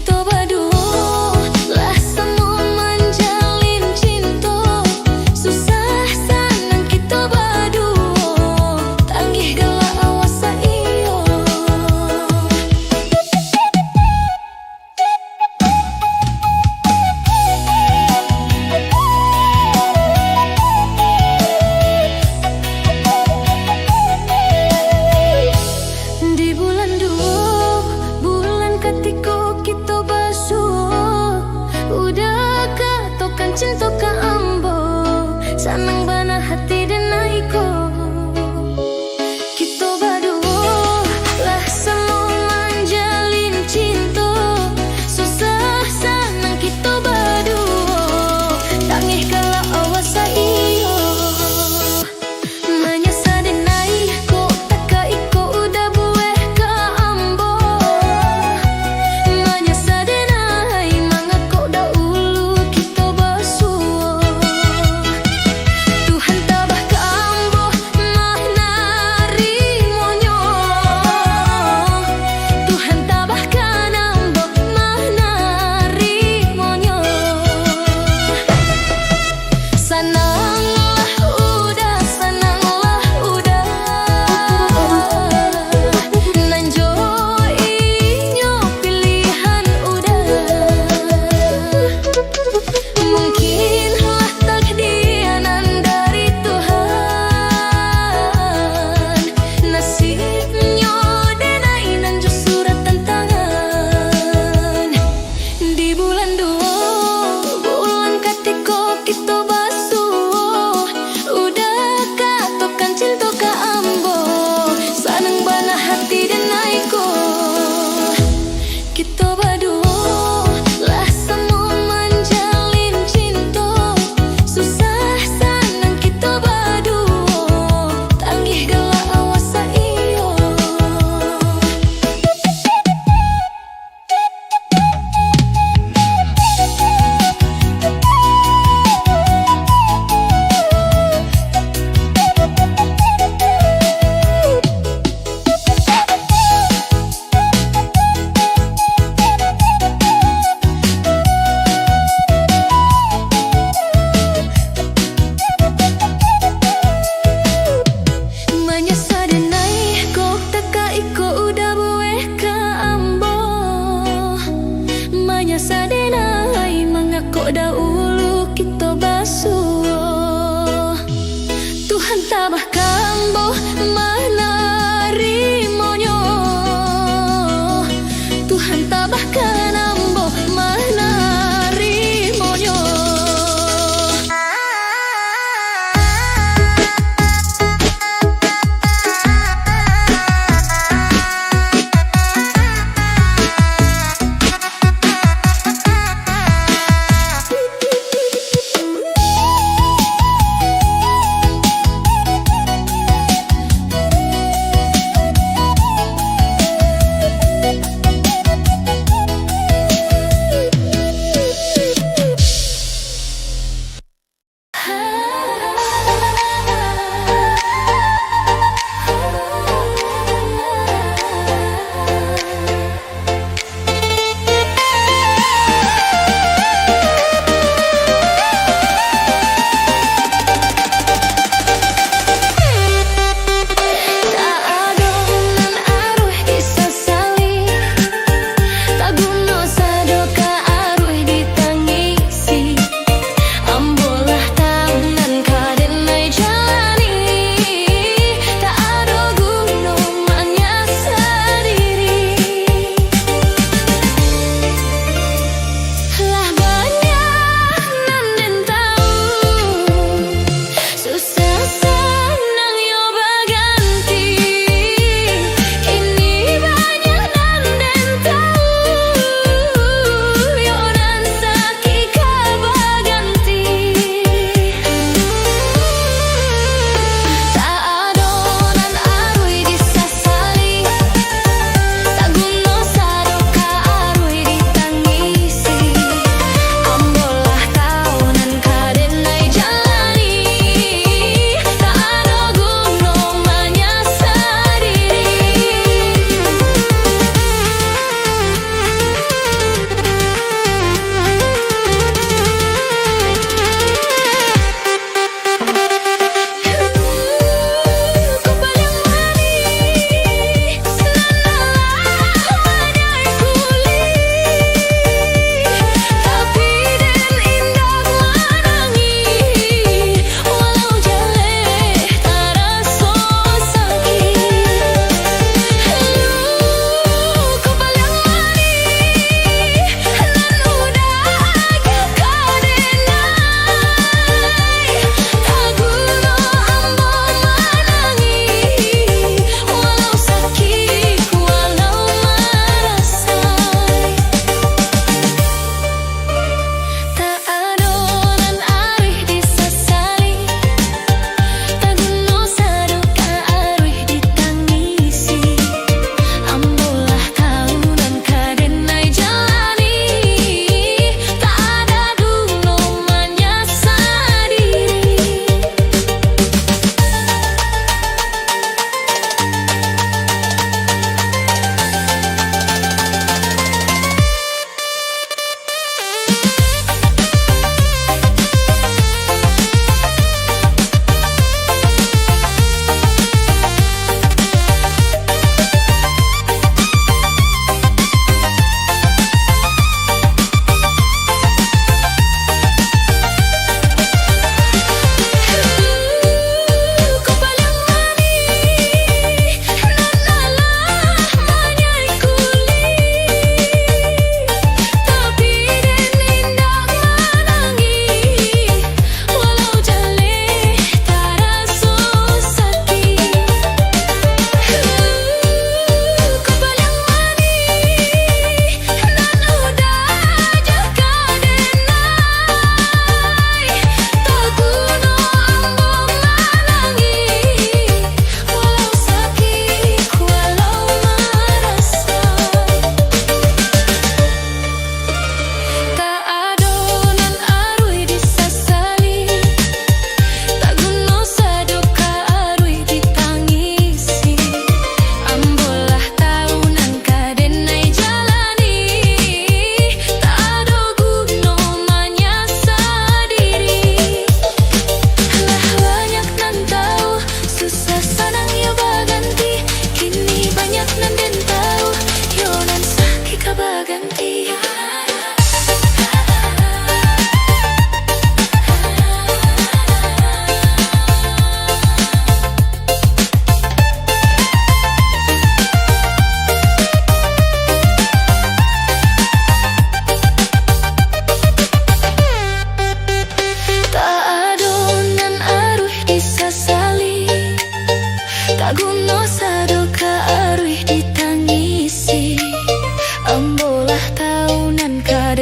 kita berdua lah semua menjalin cinta. Susah senang kita berdua, tanggih galak awas iyo. Di bulan dua, bulan ketika kita bersama,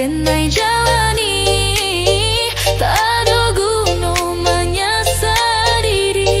denai jalani, tak ada guna menyasar diri.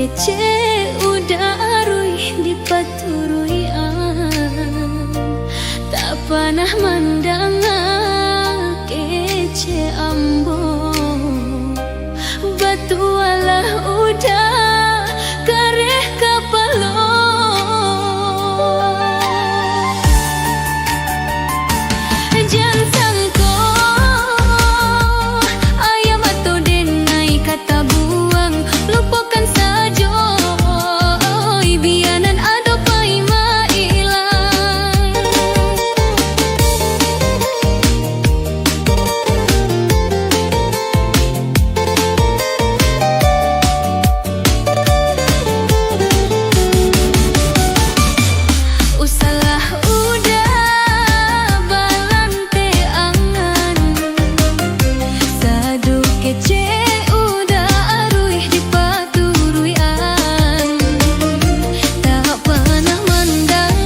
kece udah arui di paturui tak pernah mandang kece ambo batu walah udah kareh kapalo jangan sangko ayam atau denai kata buang lupakan saja bianan ada paima ilang usalah udah balante angan sadu kece udah arui di paturuian tak pernah mandang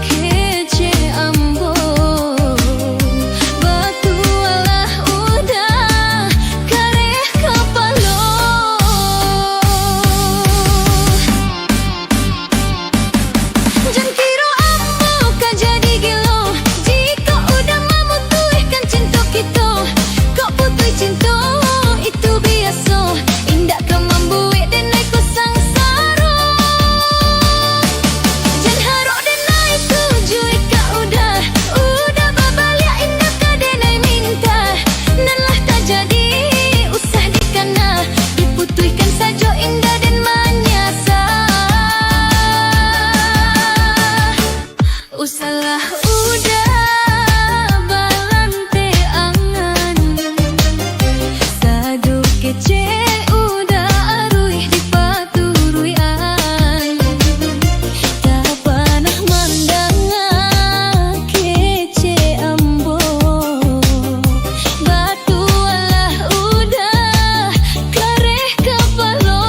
kece ambo batu walah udah kareh kapalo jangan kira ambo kan jadi gilo jika udah memutuskan cinta kita kau putus cinta itu biasa indah kau membuat dan aku sangsara jangan harap dan naik tujuh kau udah babalik indah kau dan naik minta dan lah tak jadi usah dikana diputuskan saja indah dan manyasa usalah udah balante angan sadu kece udah arui di paturuian tak pernah mandang kece ambo batu walah udah kareh kapalo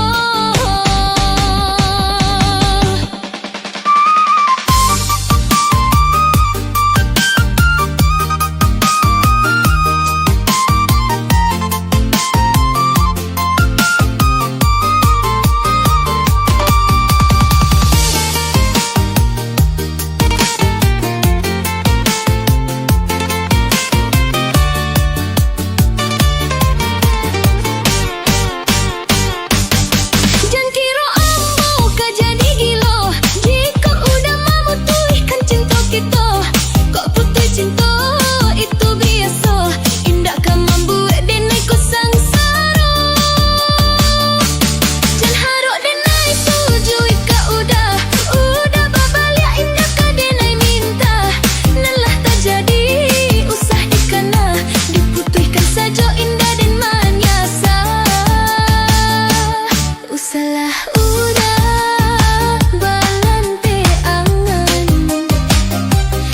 jangan kira ambo kau jadi gilo jika udah memutuskan cinta kita kau putus cinta itu biasa indah kau membuat dan aku sangsara jangan harap dan naik tujuh kau udah babalik indah kau dan naik minta nalah tak jadi usah dikana diputuskan saja indah dan manyasa usalah udah balante angan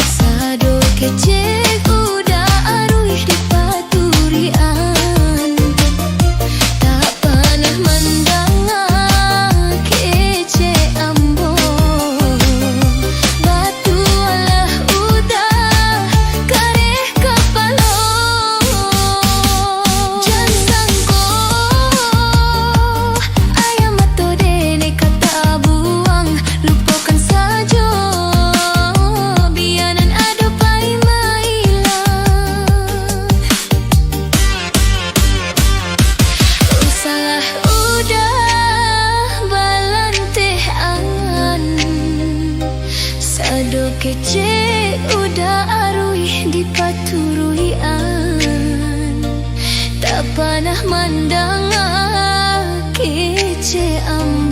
sadu kece udah arui di paturian tak pernah mandang kece ambo batu walah udah kareh kapalo jangan sangko ayam atau dene kata buang lupakan saja bianan ada paima ilang usalah udah balante angan sadu kece udah arui di paturuian tak pernah mandang kece ambo